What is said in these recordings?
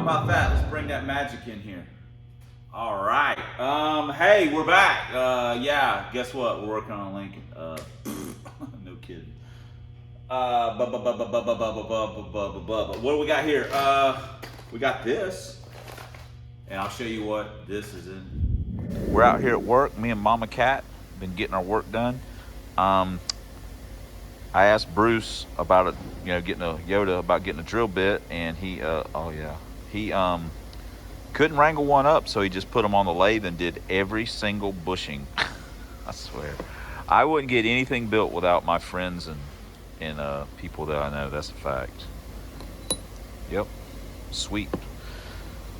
How about that? Let's bring that magic in here. All right. Hey, we're back. Yeah, guess what? We're working on Lincoln. No kidding. What do we got here? We got this, and I'll show you what this is in. We're out here at work. Me and Mama Cat been getting our work done. I asked Bruce about it, getting a YODA, about getting a drill bit, and he couldn't wrangle one up, so he just put them on the lathe and did every single bushing. I swear, I wouldn't get anything built without my friends and people that I know. That's a fact. Yep, sweet.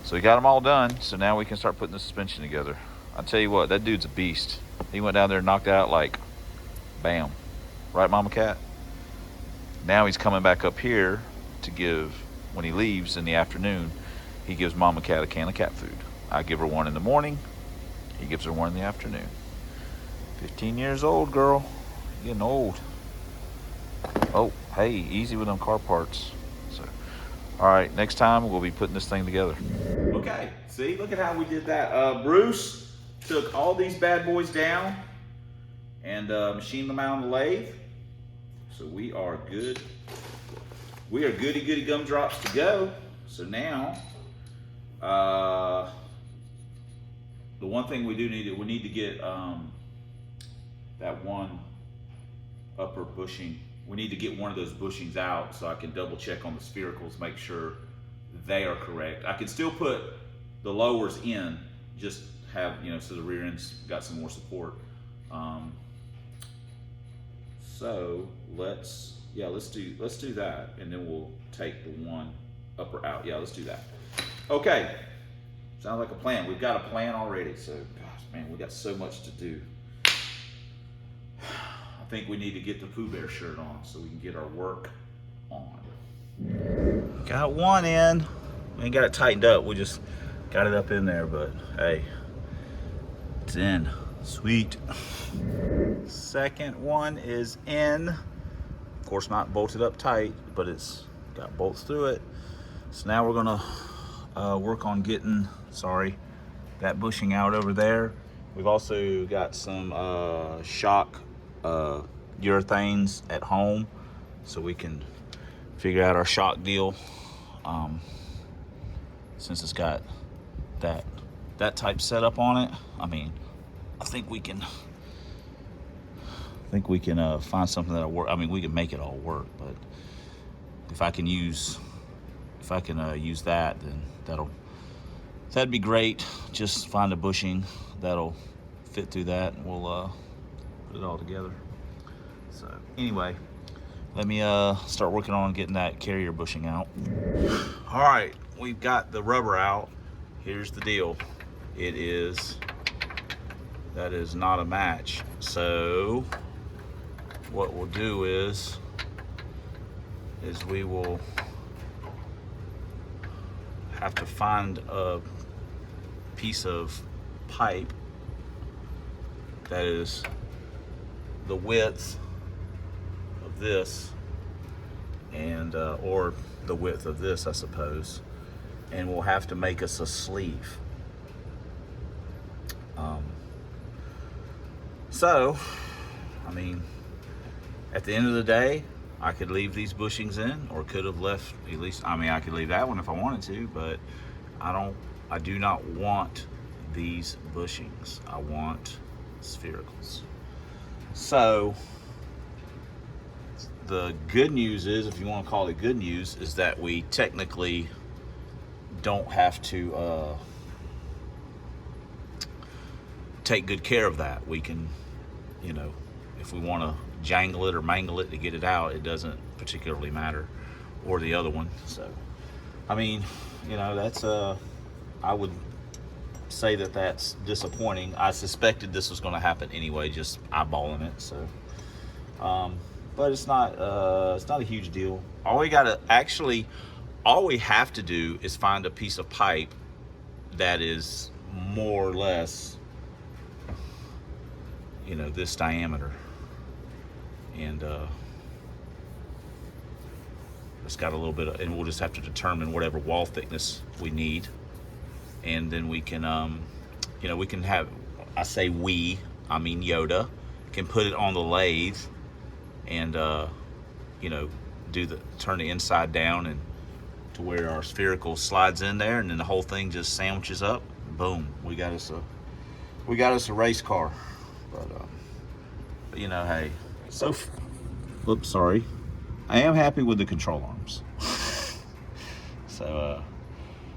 So we got them all done, so now we can start putting the suspension together. I'll tell you what, that dude's a beast. He went down there and knocked out like, bam. Right, Mama Cat? Now he's coming back up here to give, when he leaves in the afternoon, he gives Mama Cat a can of cat food. I give her one in the morning. He gives her one in the afternoon. 15 years old, girl. You're getting old. Oh, hey, easy with them car parts. So, all right, next time we'll be putting this thing together. Okay, see, look at how we did that. Bruce took all these bad boys down and machined them out on the lathe. So we are good. We are goody gumdrops to go. So now, the one thing we need to get that one upper bushing. We need to get one of those bushings out so I can double check on the sphericals, make sure they are correct. I can still put the lowers in, just have, so the rear end's got some more support. So let's do that, and then we'll take the one upper out. Yeah, let's do that. Okay, sounds like a plan. We've got a plan already. So, gosh, man, we got so much to do. I think we need to get the Pooh Bear shirt on so we can get our work on. Got one in. We ain't got it tightened up. We just got it up in there, but hey, it's in. Sweet. Second one is in. Of course, not bolted up tight, but it's got bolts through it. So now we're gonna work on getting, that bushing out over there. We've also got some shock urethanes at home, so we can figure out our shock deal. Since it's got that type setup on it, I think we can find something that'll work. We can make it all work, but if I can use that, then that'd be great. Just find a bushing that'll fit through that, and we'll put it all together. So anyway, let me start working on getting that carrier bushing out. All right, we've got the rubber out. Here's the deal. That is not a match. So what we'll do is we will have to find a piece of pipe that is the width of this, and or the width of this, I suppose, and we'll have to make us a sleeve. So, at the end of the day, I could leave these bushings in, or could have left, at least, I could leave that one if I wanted to, but I do not want these bushings. I want sphericals. So, the good news is, if you want to call it good news, is that we technically don't have to take good care of that. We can, if we want to jangle it or mangle it to get it out, it doesn't particularly matter, or the other one. So, that's I would say that's disappointing. I suspected this was going to happen anyway, just eyeballing it. So, but it's not a huge deal. All we have to do is find a piece of pipe that is more or less, this diameter, and It's got a little bit of, and we'll just have to determine whatever wall thickness we need. And then we can, you know, we can have, I say I mean YODA, can put it on the lathe and, you know, turn the inside down and to where our spherical slides in there, and then the whole thing just sandwiches up. Boom, we got us a race car. But you know, hey, oops, sorry. I am happy with the control arms. So,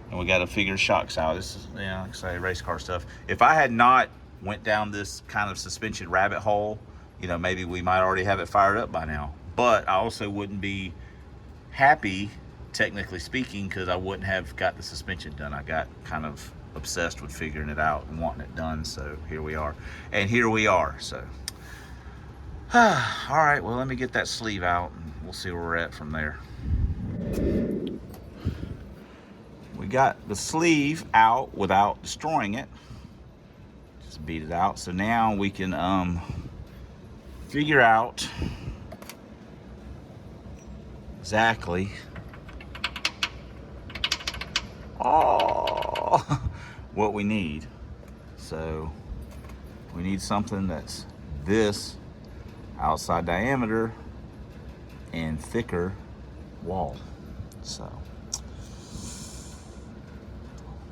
and we got to figure shocks out. This is, yeah, like I say, race car stuff. If I had not went down this kind of suspension rabbit hole, you know, maybe we might already have it fired up by now. But I also wouldn't be happy, technically speaking, because I wouldn't have got the suspension done. I got kind of obsessed with figuring it out and wanting it done. So here we are. And here we are. So, all right, well, let me get that sleeve out and we'll see where we're at from there. We got the sleeve out without destroying it. Just beat it out. So now we can figure out exactly what we need. So we need something that's this outside diameter and thicker wall. So,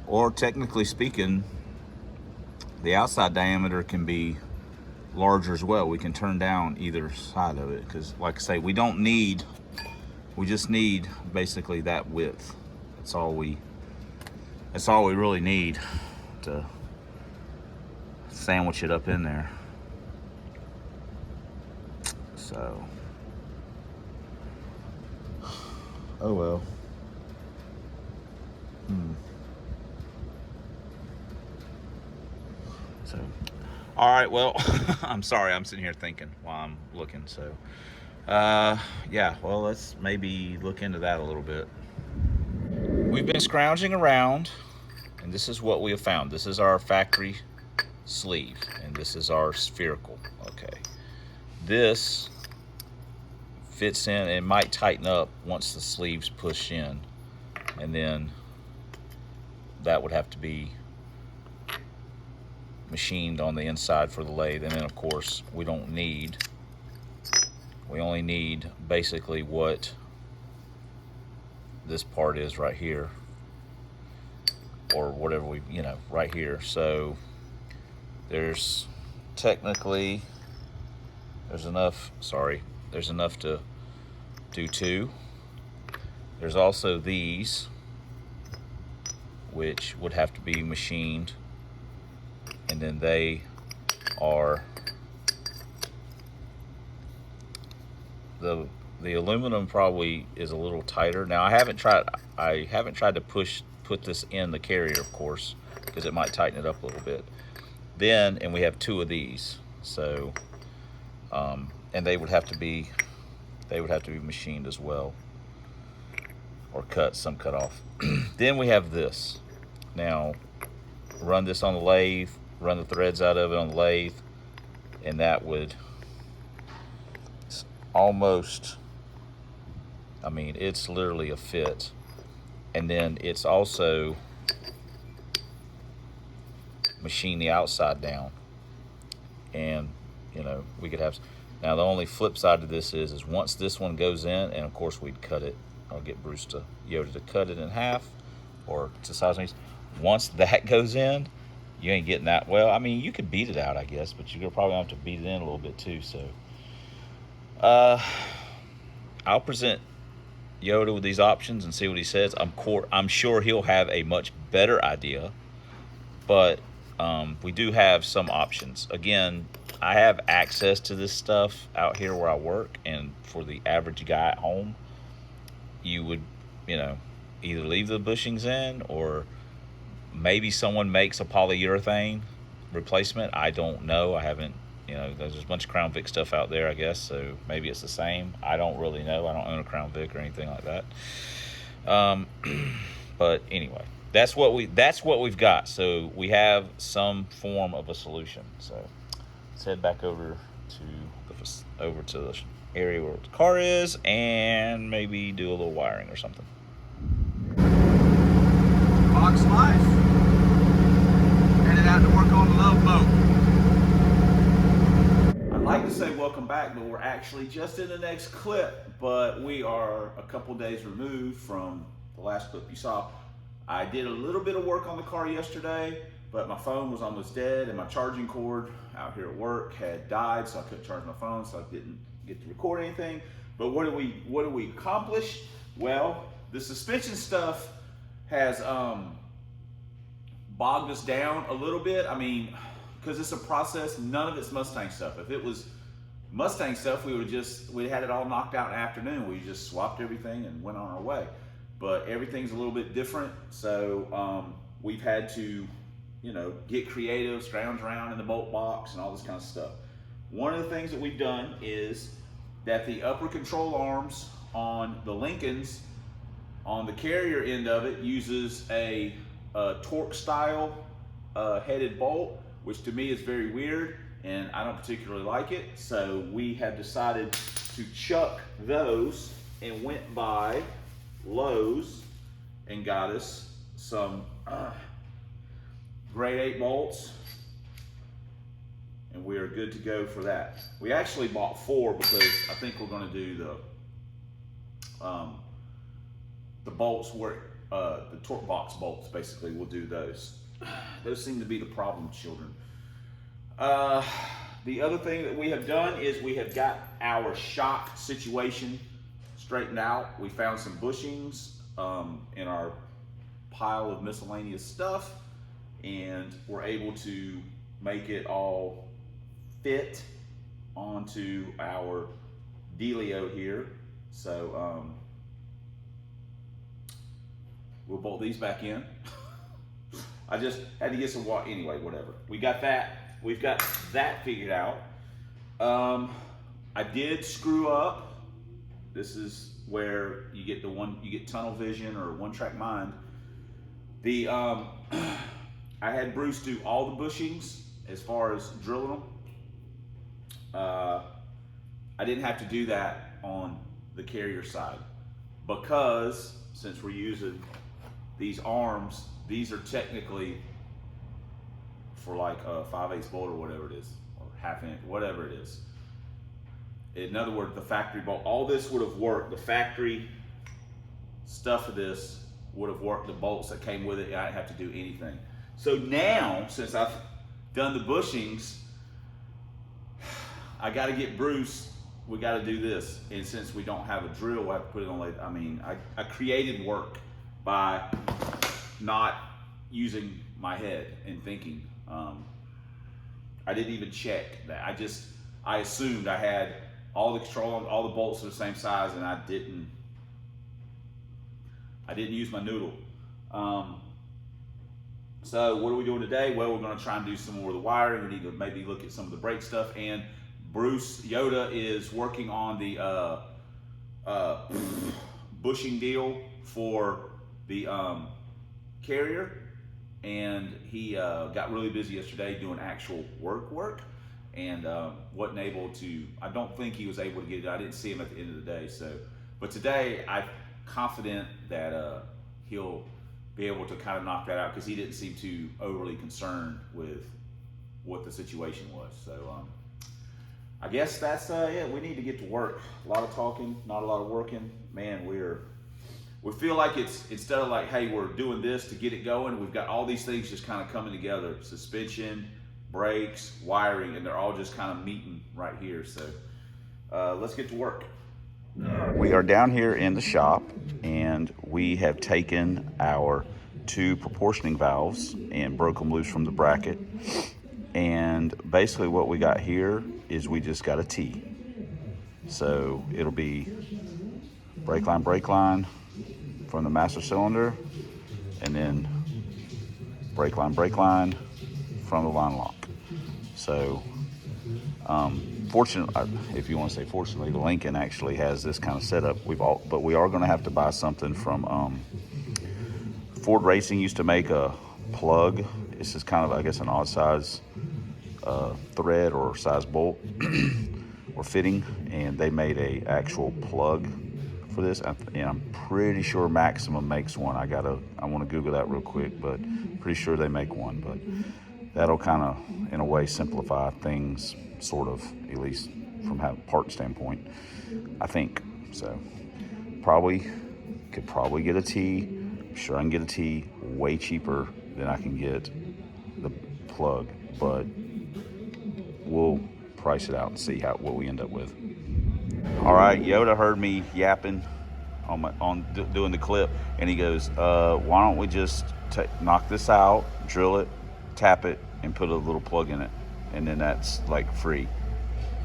or technically speaking, the outside diameter can be larger as well. We can turn down either side of it, because like I say, we just need basically that width. That's all we really need to sandwich it up in there. So, oh well. So, all right, well, I'm sorry, I'm sitting here thinking while I'm looking. So, yeah, well, let's maybe look into that a little bit. We've been scrounging around, and this is what we have found. This is our factory sleeve, and this is our spherical. Okay, this fits in. It might tighten up once the sleeves push in, and then that would have to be machined on the inside for the lathe. And then of course we only need basically what this part is right here, or whatever we, you know, right here. So there's technically, there's enough to do two. There's also these, which would have to be machined, and then they are the aluminum probably is a little tighter. Now I haven't tried to put this in the carrier, of course, because it might tighten it up a little bit. Then, and we have two of these, so and they would have to be machined as well, or some cut off. Then we have this. Now run this on the lathe, run the threads out of it on the lathe, and that would almost, I mean, it's literally a fit. And then it's also machine the outside down, and you know, we could have. Now the only flip side to this is once this one goes in, and of course we'd cut it. I'll get Bruce to YODA to cut it in half, or to size me. Once that goes in, you ain't getting that. Well, I mean, you could beat it out, I guess, but you're gonna probably have to beat it in a little bit too. So I'll present YODA with these options and see what he says. I'm sure he'll have a much better idea, but we do have some options. Again, I have access to this stuff out here where I work, and for the average guy at home, you would, you know, either leave the bushings in, or maybe someone makes a polyurethane replacement. I don't know. I haven't, you know, there's a bunch of Crown Vic stuff out there, I guess, so maybe it's the same. I don't really know. I don't own a Crown Vic or anything like that. But anyway, that's what we've got. So we have some form of a solution. So let's head back over to the area where the car is and maybe do a little wiring or something. Box life. Headed out to work on the Love Boat. I'd like to say welcome back, but we're actually just in the next clip, but we are a couple days removed from the last clip you saw. I did a little bit of work on the car yesterday, but my phone was almost dead and my charging cord out here at work had died, so I couldn't charge my phone, so I didn't get to record anything. But what did we accomplish? Well, the suspension stuff has bogged us down a little bit. I mean, because it's a process, none of it's Mustang stuff. If it was Mustang stuff, we'd had it all knocked out in the afternoon. We just swapped everything and went on our way. But everything's a little bit different, so we've had to, you know, get creative, scrounge around in the bolt box and all this kind of stuff. One of the things that we've done is that the upper control arms on the Lincolns, on the carrier end of it, uses a torque style headed bolt, which to me is very weird and I don't particularly like it. So we have decided to chuck those and went by Lowe's and got us some grade 8 bolts, and we are good to go for that. We actually bought 4 because I think we're going to do the bolts where the torque box bolts. Basically, we'll do those. Those seem to be the problem children. The other thing that we have done is we have got our shock situation straightened out. We found some bushings in our pile of miscellaneous stuff, and we're able to make it all fit onto our dealio here. So we'll bolt these back in. I just had to get some water. Anyway, whatever. We got that. We've got that figured out. I did screw up. This is where you get tunnel vision or one-track mind. I had Bruce do all the bushings as far as drilling them. I didn't have to do that on the carrier side because since we're using these arms, these are technically for like a 5/8 bolt or whatever it is, or ½ inch, whatever it is. In other words, the factory bolt, all this would have worked. The factory stuff of this would have worked. The bolts that came with it, I didn't have to do anything. So now, since I've done the bushings, I got to get Bruce, we got to do this. And since we don't have a drill, we'll have to put it on later. I mean, I created work by not using my head and thinking. I didn't even check that. I assumed I had all the control on all the bolts are the same size, and I didn't use my noodle. So what are we doing today? Well, we're going to try and do some more of the wiring. We need to maybe look at some of the brake stuff. And Bruce YODA is working on the bushing deal for the carrier. And he got really busy yesterday doing actual work. And wasn't able to, I don't think he was able to get it. I didn't see him at the end of the day. So, but today I'm confident that he'll be able to kind of knock that out because he didn't seem too overly concerned with what the situation was. So I guess that's it. We need to get to work. A lot of talking, not a lot of working. Man, we feel like it's, instead of like, hey, we're doing this to get it going, we've got all these things just kind of coming together. Suspension, brakes, wiring, and they're all just kind of meeting right here. So let's get to work. We are down here in the shop, and we have taken our 2 proportioning valves and broke them loose from the bracket. And basically what we got here is we just got a T. So it'll be brake line from the master cylinder, and then brake line from the line lock. So fortunately, if you want to say fortunately, the Lincoln actually has this kind of setup. But we are going to have to buy something from Ford Racing. Used to make a plug. This is kind of, I guess, an odd size thread or size bolt. or fitting, and they made a actual plug for this, and I'm pretty sure Maximum makes one. I want to Google that real quick, but pretty sure they make one. But that'll kind of, in a way, simplify things, sort of, at least from a part standpoint, I think. So could probably get a T. I'm sure I can get a T way cheaper than I can get the plug, but we'll price it out and see what we end up with. All right, Yoda heard me yapping on doing the clip, and he goes, why don't we just knock this out, drill it, tap it, and put a little plug in it, and then that's like free.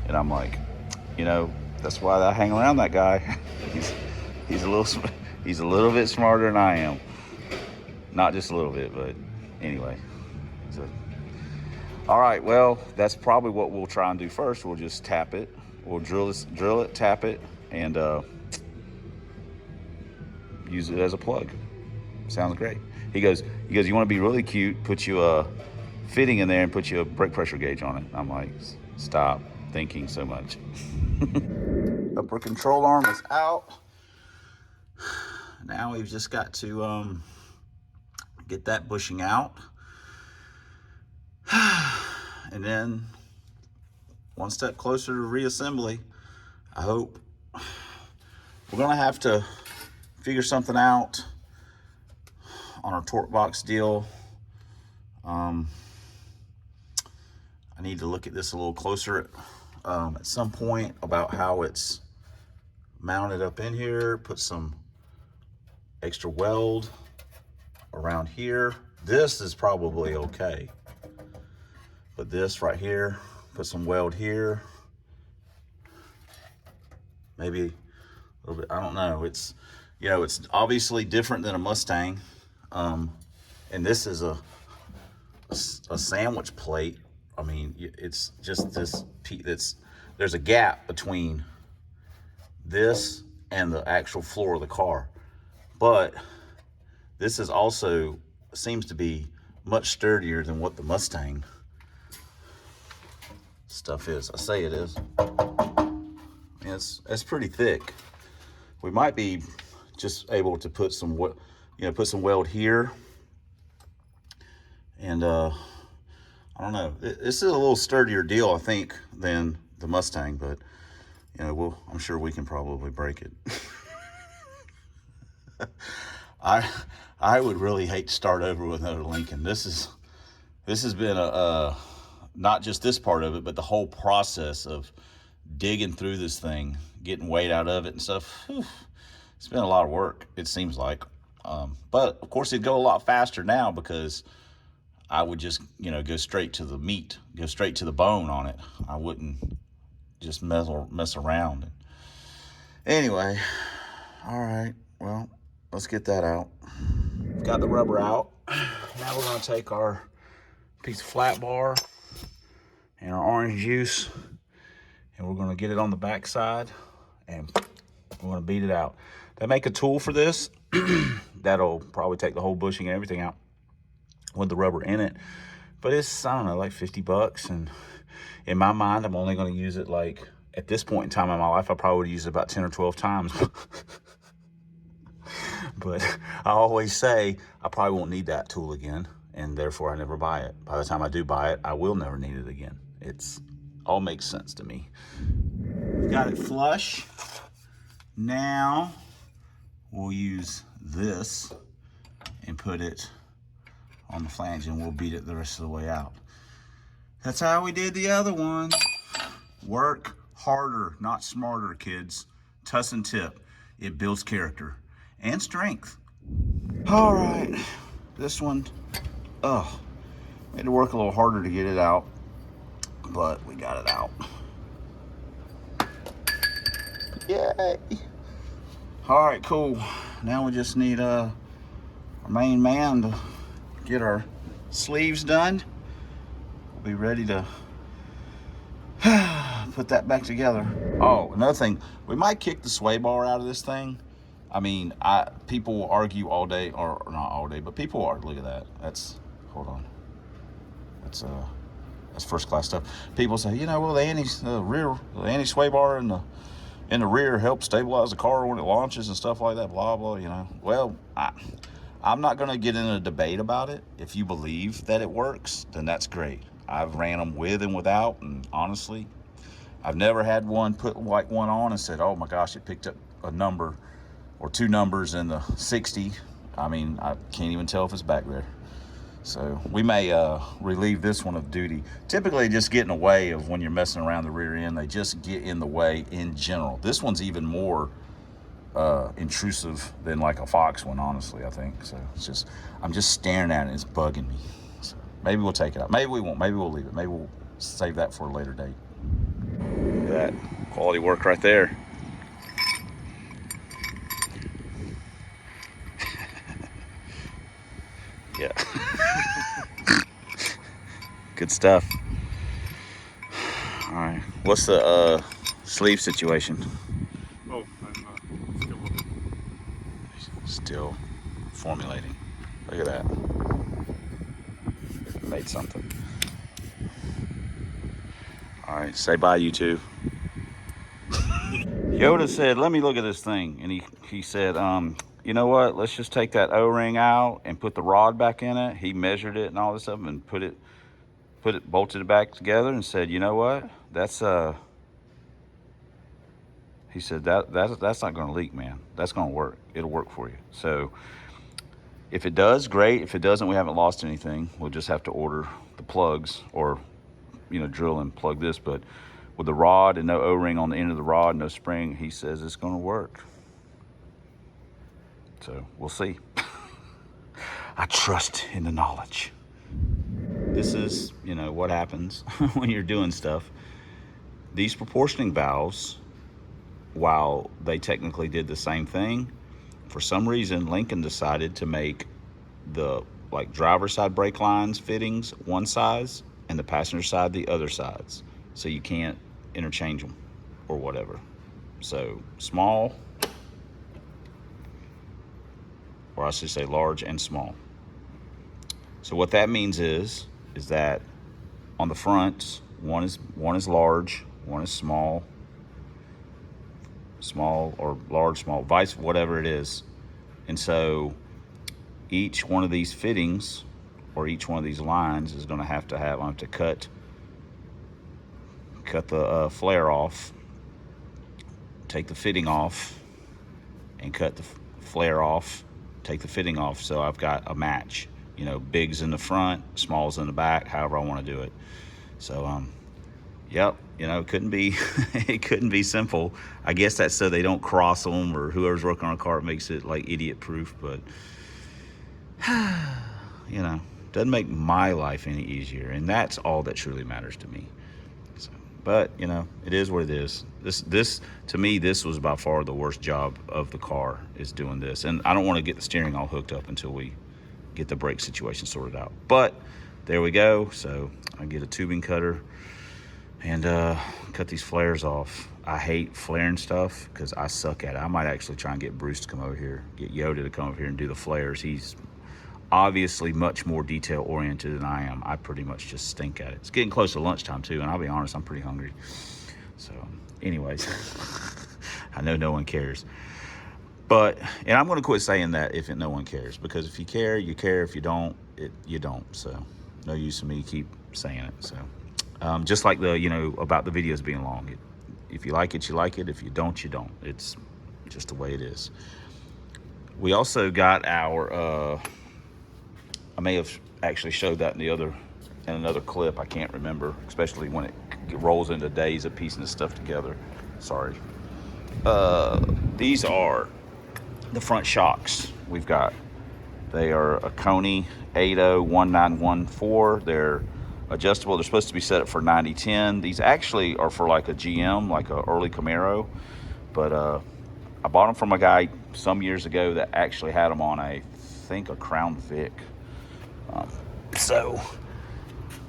And I'm like, that's why I hang around that guy. he's a little bit smarter than I am. Not just a little bit, but anyway. So, all right, well, that's probably what we'll try and do first. We'll just tap it. We'll drill it, tap it, and use it as a plug. Sounds great. He goes, you want to be really cute, put you a fitting in there and put you a brake pressure gauge on it. I'm like, stop thinking so much. Upper control arm is out. Now we've just got to get that bushing out. And then one step closer to reassembly, I hope. We're gonna have to figure something out on our torque box deal. I need to look at this a little closer at some point about how it's mounted up in here, put some extra weld around here. This is probably okay, but this right here, put some weld here, maybe a little bit, I don't know. It's, it's obviously different than a Mustang. And this is a sandwich plate. I mean, it's just this, there's a gap between this and the actual floor of the car. But this is also, seems to be much sturdier than what the Mustang stuff is. I say it is. It's pretty thick. We might be just able to put some weld here, and I don't know. This is a little sturdier deal, I think, than the Mustang, but I'm sure we can probably break it. I would really hate to start over with another Lincoln. This has been not just this part of it, but the whole process of digging through this thing, getting weight out of it and stuff. Whew, it's been a lot of work, it seems like. But of course it'd go a lot faster now because I would just, go straight to the meat, go straight to the bone on it. I wouldn't just mess around. Anyway, all right, well, let's get that out. Got the rubber out. Now we're gonna take our piece of flat bar and our orange juice, and we're gonna get it on the back side, and we're gonna beat it out. They make a tool for this that'll probably take the whole bushing and everything out with the rubber in it, but it's, I don't know, like 50 bucks, and in my mind, I'm only gonna use it like, at this point in time in my life, I probably would use it about 10 or 12 times. But I always say I probably won't need that tool again, and therefore I never buy it. By the time I do buy it, I will never need it again. It's all makes sense to me. We've got it flush. Now we'll use this and put it on the flange, and we'll beat it the rest of the way out. That's how we did the other one. Work harder, not smarter, kids. Tussin tip. It builds character and strength. All right, this one, had to work a little harder to get it out, but we got it out. Yay. All right, cool. Now we just need our main man to get our sleeves done. We'll be ready to put that back together. Oh, another thing, we might kick the sway bar out of this thing. I mean, people will argue all day, or not all day, but people will argue. Look at that. That's That's first class stuff. People say, you know, well, the anti-sway bar in the rear helps stabilize the car when it launches and stuff like that, blah, blah, you know. Well, I'm not going to get in a debate about it. If you believe that it works, then that's great. I've ran them with and without, and honestly, I've never had one put like one on and said, oh my gosh, it picked up a number or two numbers in the 60. I mean, I can't even tell if it's back there. So we may relieve this one of duty. Typically just get in the way of when you're messing around the rear end. They just get in the way in general. This one's even more intrusive than like a Fox one, honestly, I think. So it's just, I'm just staring at it, it's bugging me. So maybe we'll take it out. Maybe we won't. Maybe we'll leave it. Maybe we'll save that for a later date. Look at that quality work right there. Yeah. Good stuff. All right. What's the sleeve situation? Oh, I'm still looking. Still formulating. Look at that. Made something. All right. Say bye, YouTube. Yoda said, let me look at this thing. And he said, you know what? Let's just take that O-ring out and put the rod back in it. He measured it and all this stuff and bolted it back together and said, you know what? That's he said that's not going to leak, man. That's going to work. It'll work for you. So if it does, great. If it doesn't, we haven't lost anything. We'll just have to order the plugs or, you know, drill and plug this. But with the rod and no O-ring on the end of the rod, no spring, he says it's going to work. So we'll see. I trust in the knowledge. This is, you know, what happens when you're doing stuff. These proportioning valves, while they technically did the same thing, for some reason Lincoln decided to make the like driver side brake lines fittings one size and the passenger side the other sides, so you can't interchange them or whatever. So small, or I should say large and small. So what that means is that on the fronts, one is large, one is small or large, small, vice, whatever it is. And so each one of these fittings or each one of these lines is going to have I have to cut the flare off, take the fitting off, and cut the flare off, take the fitting off. So I've got a match, you know, bigs in the front, smalls in the back, however I want to do it. So, yep, you know, it couldn't be simple. I guess that's so they don't cross them, or whoever's working on a car makes it like idiot proof, but you know, doesn't make my life any easier. And that's all that truly matters to me. So, but you know, it is what it is. This to me, this was by far the worst job of the car, is doing this. And I don't want to get the steering all hooked up until we get the brake situation sorted out. But there we go. So I get a tubing cutter and cut these flares off. I hate flaring stuff because I suck at it. I might actually try and get Bruce to come over here, get Yoda to come over here and do the flares. He's obviously much more detail oriented than I am. I pretty much just stink at it. It's getting close to lunchtime too, and I'll be honest, I'm pretty hungry. So anyways, I know no one cares. But, and I'm going to quit saying that if no one cares, because if you care, you care. If you don't, you don't. So no use of me keep saying it. So just like the, you know, about the videos being long. If you like it, you like it. If you don't, you don't. It's just the way it is. We also got our, I may have actually showed that in another clip. I can't remember, especially when it rolls into days of piecing this stuff together. Sorry. These are the front shocks we've got. They are a Coney 801914. They're adjustable. They're supposed to be set up for 90-10. These actually are for like a GM, like a early Camaro. But I bought them from a guy some years ago that actually had them on I think a Crown Vic. So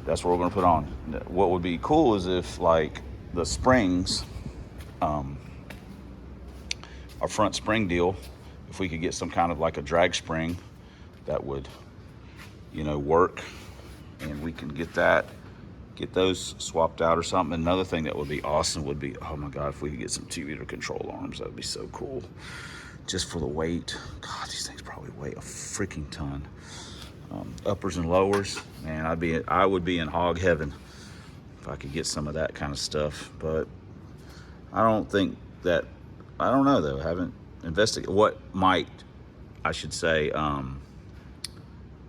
that's what we're going to put on. What would be cool is if like the springs, our front spring deal, if we could get some kind of like a drag spring that would, you know, work, and we can get that get those swapped out or something. Another thing that would be awesome would be, oh my God, if we could get some 2-liter control arms, that would be so cool. Just for the weight. God, these things probably weigh a freaking ton. Uppers and lowers, man, I would be in hog heaven if I could get some of that kind of stuff. But I don't think that, I don't know though, I haven't investigated what might, I should say,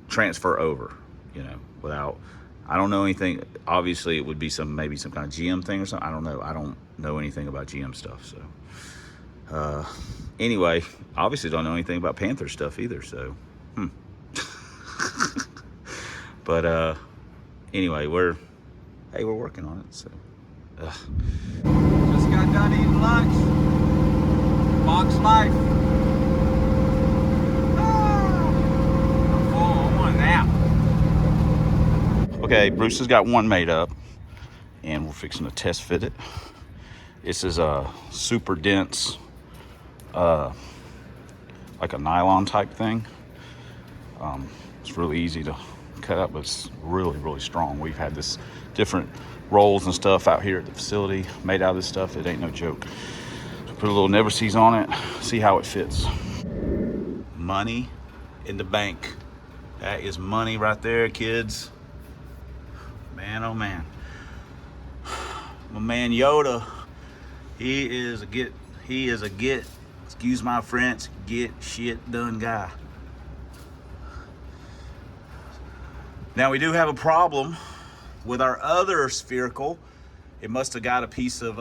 transfer over, you know, without, I don't know anything. Obviously it would be maybe some kind of GM thing or something. I don't know. I don't know anything about GM stuff. So anyway, obviously don't know anything about Panther stuff either. So, but anyway, we're working on it. So, Just got done eating lunch. Box life. I'm full. I want a nap. okay, Bruce has got one made up, and we're fixing to test fit it. This is a super dense, like a nylon type thing. It's really easy to cut up, but it's really, really strong. We've had this different rolls and stuff out here at the facility made out of this stuff. It ain't no joke. Put a little Never-Seez on it, see how it fits. Money in the bank. That is money right there, kids. Man, oh man. My man YODA, he is a get, excuse my French, get shit done guy. Now we do have a problem with our other spherical. It must have got a piece of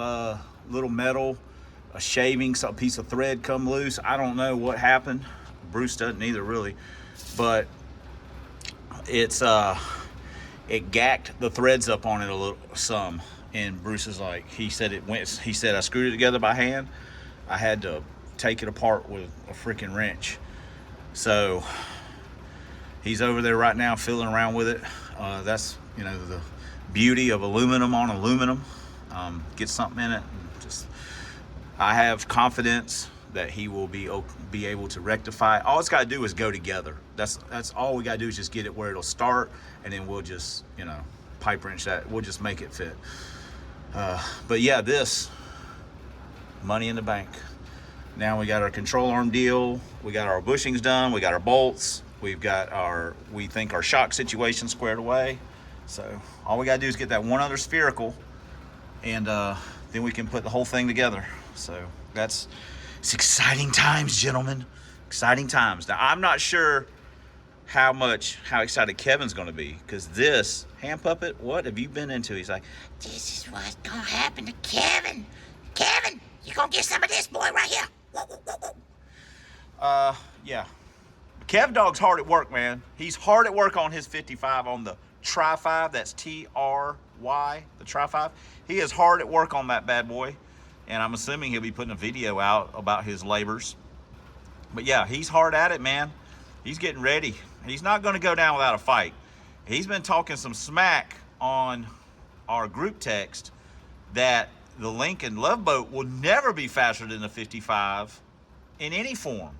little metal, a shaving, some piece of thread come loose. I don't know what happened. Bruce doesn't either really, but it's it gacked the threads up on it a little some. And Bruce is like, he said I screwed it together by hand. I had to take it apart with a freaking wrench. So he's over there right now fiddling around with it. That's, you know, the beauty of aluminum on aluminum. Get something in it. And I have confidence that he will be able to rectify. All it's got to do is go together. That's all we got to do is just get it where it'll start, and then we'll just, you know, pipe wrench that. We'll just make it fit. But yeah, this money in the bank. Now we got our control arm deal. We got our bushings done. We got our bolts. We've got we think our shock situation squared away. So all we gotta do is get that one other spherical, and then we can put the whole thing together. So it's exciting times, gentlemen. Exciting times. Now I'm not sure how excited Kevin's gonna be, because this hand puppet, what have you been into? He's like, this is what's gonna happen to Kevin. Kevin, you gonna get some of this boy right here. yeah. Kev Dog's hard at work, man. He's hard at work on his 55 on the T-5. That's T-R-Y, the T-5. He is hard at work on that bad boy. And I'm assuming he'll be putting a video out about his labors. But yeah, he's hard at it, man. He's getting ready. He's not going to go down without a fight. He's been talking some smack on our group text that the Lincoln LOVEBOAT will never be faster than the 55 in any form.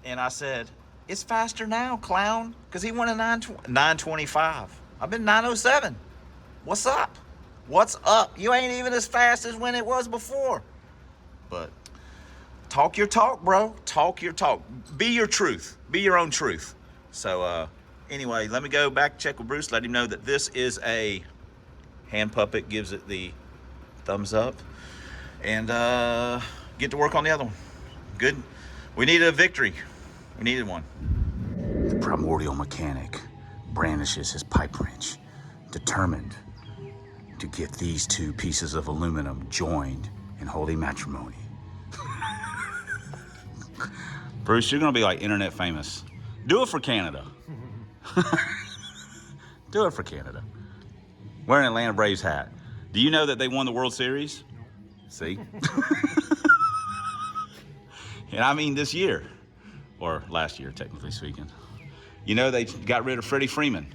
And I said, it's faster now, clown, because he went a 925. I've been 907. What's up? What's up? You ain't even as fast as when it was before. But talk your talk, bro. Talk your talk. Be your truth. Be your own truth. So anyway, let me go back, check with Bruce, let him know that this is a hand puppet, gives it the thumbs up, and get to work on the other one. Good. We needed a victory. We needed one. The primordial mechanic brandishes his pipe wrench, determined to get these two pieces of aluminum joined in holy matrimony. Bruce, you're gonna be like internet famous. Do it for Canada. Do it for Canada. Wear an Atlanta Braves hat. Do you know that they won the World Series? See? And I mean this year. Or last year, technically speaking. You know, they got rid of Freddie Freeman.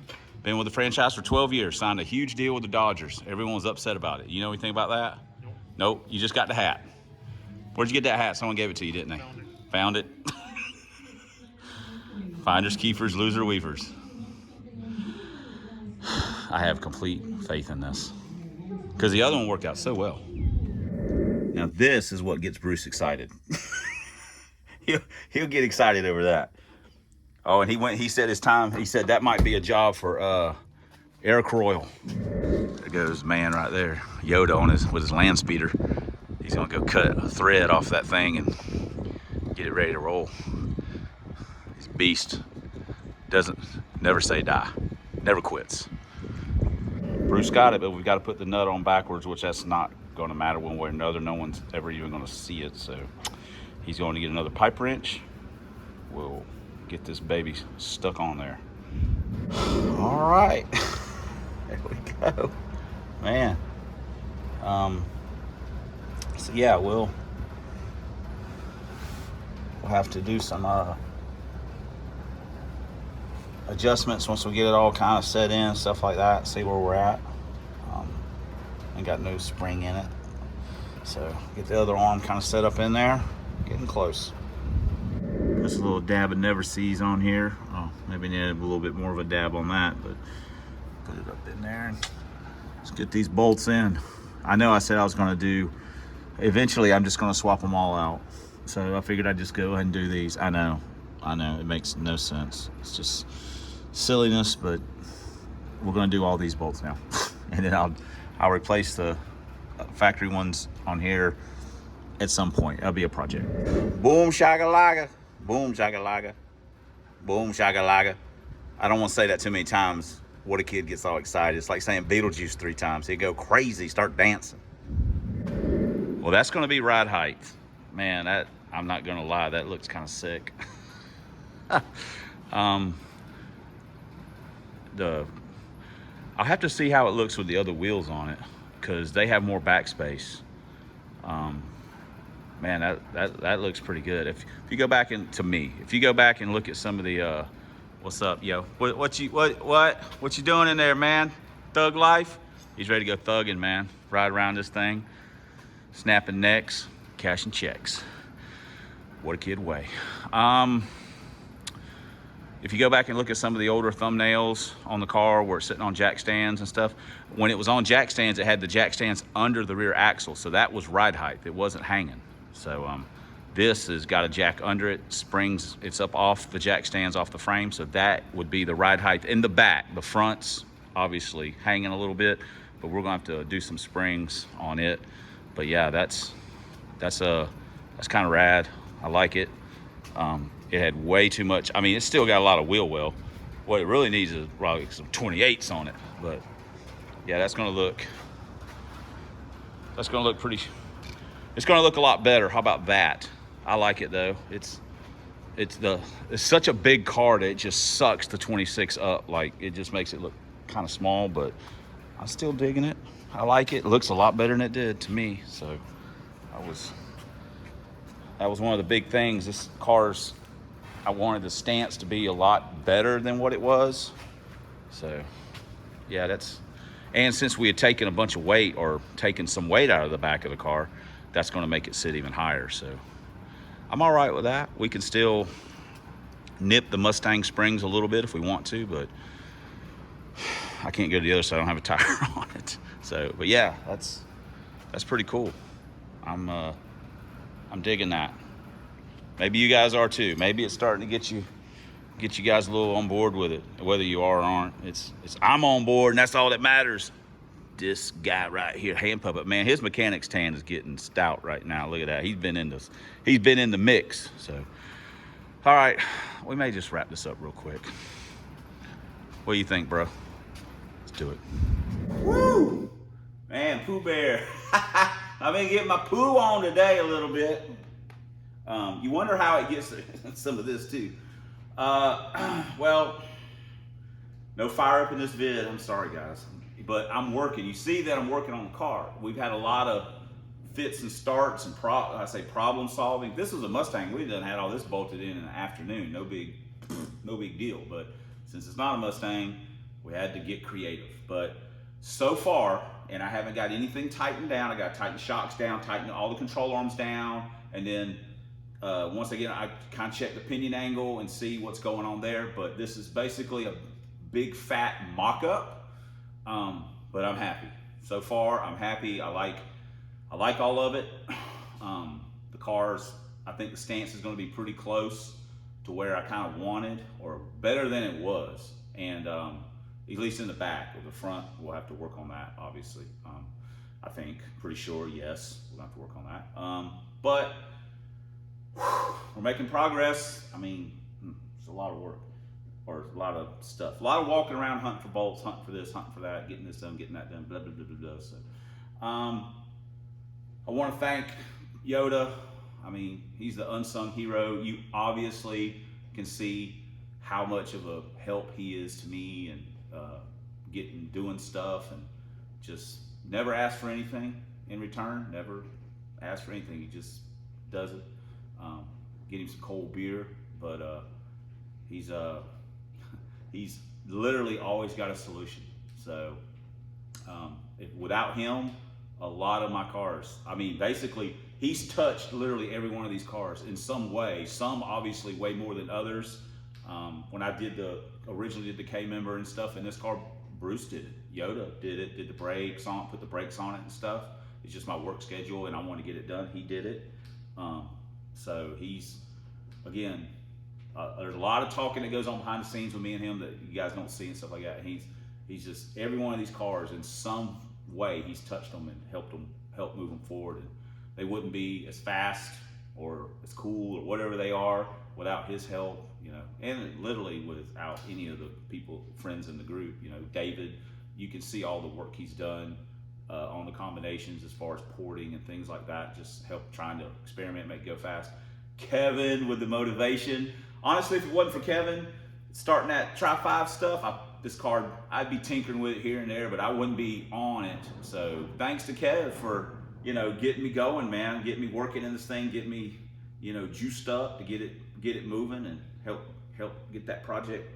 Been with the franchise for 12 years. Signed a huge deal with the Dodgers. Everyone was upset about it. You know anything about that? Nope. You just got the hat. Where'd you get that hat? Someone gave it to you, didn't they? Found it. Finders, keepers, loser, weavers. I have complete faith in this because the other one worked out so well. Now this is what gets Bruce excited. he'll get excited over that. Oh, and he said he said that might be a job for Eric Royal. There goes man right there, YODA on with his land speeder. He's gonna go cut a thread off that thing and get it ready to roll. He's a beast. Never say die, never quits. Bruce got it, but we've got to put the nut on backwards, which that's not going to matter one way or another. No one's ever even going to see it. So he's going to get another pipe wrench. We'll get this baby stuck on there. All right, there we go, man. So yeah, we'll have to do some adjustments once we get it all kind of set in, stuff like that, see where we're at. Ain't got no spring in it, so get the other arm kind of set up in there, getting close. Just a little dab of never sees on here. Oh, maybe need a little bit more of a dab on that, but put it up in there and let's get these bolts in. I know I said I was going to do, eventually I'm just going to swap them all out, so I figured I'd just go ahead and do these. I know it makes no sense, it's just silliness, but we're going to do all these bolts now. And then I'll replace the factory ones on here at some point. That'll be a project. Boom shakalaka, boom shakalaka, boom shakalaka. I don't want to say that too many times. What a kid gets all excited. It's like saying Beetlejuice 3 times. He'd go crazy, start dancing. Well, that's going to be ride height. Man, that, I'm not going to lie, that looks kind of sick. I'll have to see how it looks with the other wheels on it, because they have more backspace. Man, that looks pretty good. If you go back if you go back and look at some of the what's up, yo? What you doing in there, man? Thug life? He's ready to go thugging, man. Ride around this thing, snapping necks, cashing checks. What a kid way. If you go back and look at some of the older thumbnails on the car where it's sitting on jack stands and stuff, when it was on jack stands, it had the jack stands under the rear axle. So that was ride height. It wasn't hanging. So this has got a jack under it, springs, it's up off the jack stands off the frame. So that would be the ride height in the back. The front's obviously hanging a little bit, but we're gonna have to do some springs on it. But yeah, that's kind of rad. I like it. It had way too much. I mean, it's still got a lot of wheel well. What it really needs is probably some 28s on it. But yeah, that's gonna look pretty, it's gonna look a lot better. How about that? I like it though. It's such a big car that it just sucks the 26 up. Like, it just makes it look kind of small, but I'm still digging it. I like it. It looks a lot better than it did to me. So that was one of the big things. This car's, I wanted the stance to be a lot better than what it was. So yeah, and since we had taken a bunch of weight, or taken some weight out of the back of the car, that's going to make it sit even higher. So I'm all right with that. We can still nip the Mustang springs a little bit if we want to, but I can't go to the other side. I don't have a tire on it. So, but yeah, that's pretty cool. I'm digging that. Maybe you guys are too. Maybe it's starting to get you guys a little on board with it. Whether you are or aren't, I'm on board, and that's all that matters. This guy right here, hand puppet, man, his mechanic's tan is getting stout right now. Look at that. He's been in the mix. So, all right, we may just wrap this up real quick. What do you think, bro? Let's do it. Woo! Man, Pooh Bear. I've been getting my poo on today a little bit. You wonder how it gets some of this too. Well, no fire up in this vid. I'm sorry, guys, but I'm working. You see that I'm working on the car. We've had a lot of fits and starts and problem solving. This was a Mustang. We done had all this bolted in the afternoon. No big deal. But since it's not a Mustang, we had to get creative. But so far, and I haven't got anything tightened down. I got to tighten the shocks down, tighten all the control arms down, and then once again, I kind of check the pinion angle and see what's going on there. But this is basically a big fat mock-up. But I'm happy. So far, I'm happy. I like all of it. The cars, I think the stance is going to be pretty close to where I kind of wanted, or better than it was. And at least in the back. Or the front, we'll have to work on that, obviously. I think, pretty sure, yes, we'll have to work on that. But we're making progress. I mean, it's a lot of work, or a lot of stuff. A lot of walking around, hunting for bolts, hunting for this, hunting for that, getting this done, getting that done, blah, blah, blah, blah, blah. So, I want to thank YODA. I mean, he's the unsung hero. You obviously can see how much of a help he is to me, and doing stuff, and just never ask for anything in return. Never ask for anything. He just does it. Get him some cold beer, but he's literally always got a solution. So without him, a lot of my cars, I mean, basically, he's touched literally every one of these cars in some way. Some obviously way more than others. When I originally did the K-member and stuff in this car, Bruce did it. YODA did it, did the brakes on, put the brakes on it and stuff. It's just my work schedule, and I want to get it done. He did it. So he's, again, there's a lot of talking that goes on behind the scenes with me and him that you guys don't see and stuff like that. He's just, every one of these cars in some way, he's touched them and helped move them forward. And they wouldn't be as fast or as cool or whatever they are without his help, you know, and literally without any of the people, friends in the group. You know, David, you can see all the work he's done on the combinations as far as porting and things like that, just help trying to experiment, make it go fast. Kevin with the motivation. Honestly, if it wasn't for Kevin starting that T-5 stuff, this car, I'd be tinkering with it here and there, but I wouldn't be on it. So thanks to Kev for, you know, getting me going, man, getting me working in this thing, getting me, you know, juiced up to get it moving, and help get that project,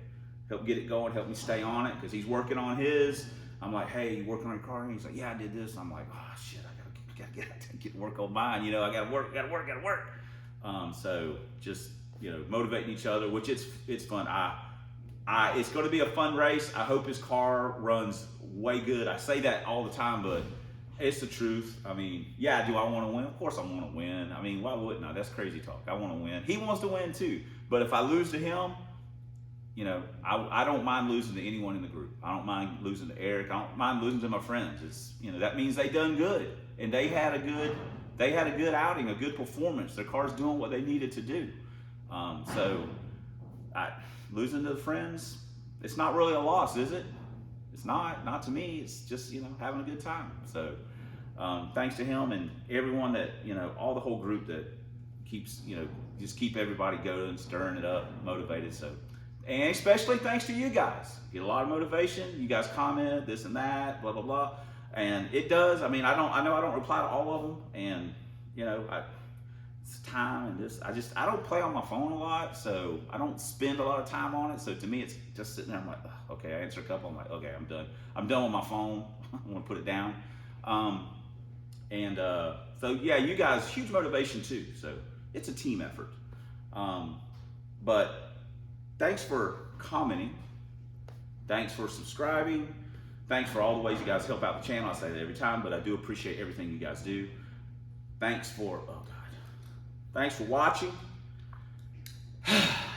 help get it going, help me stay on it, because he's working on his. I'm like, hey, you working on your car? And he's like, yeah, I did this. I'm like, oh shit, I gotta get work on mine. You know, I gotta work. So just, you know, motivating each other, which it's fun. It's going to be a fun race. I hope his car runs way good. I say that all the time, but it's the truth. I mean, yeah, do I want to win? Of course I want to win. I mean, why wouldn't I? That's crazy talk. I want to win. He wants to win too. But if I lose to him, you know, I don't mind losing to anyone in the group. I don't mind losing to Eric. I don't mind losing to my friends. It's, you know, that means they done good, and they had a good outing, a good performance. Their car's doing what they needed to do. So losing to the friends, it's not really a loss, is it? It's not to me. It's just, you know, having a good time. So thanks to him and everyone that, you know, all the whole group that keeps, you know, just keep everybody going, stirring it up, motivated. So, and especially thanks to you guys. Get a lot of motivation. You guys comment this and that, blah, blah, blah. And it does. I mean, I know I don't reply to all of them, and, you know, it's time, and I don't play on my phone a lot, so I don't spend a lot of time on it. So to me, it's just sitting there. I'm like, oh, okay, I answer a couple. I'm like, okay, I'm done. I'm done with my phone. I want to put it down. So yeah, you guys, huge motivation too. So it's a team effort. But thanks for commenting. Thanks for subscribing. Thanks for all the ways you guys help out the channel. I say that every time, but I do appreciate everything you guys do. Thanks for watching.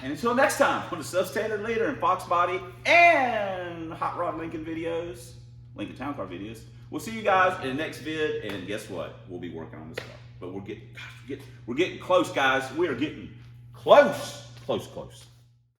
And until next time, on the Substandard Leader and Fox Body and Hot Rod Lincoln videos, Lincoln Town Car videos, we'll see you guys in the next vid. And guess what? We'll be working on this car. But we're getting close, guys. We are getting close.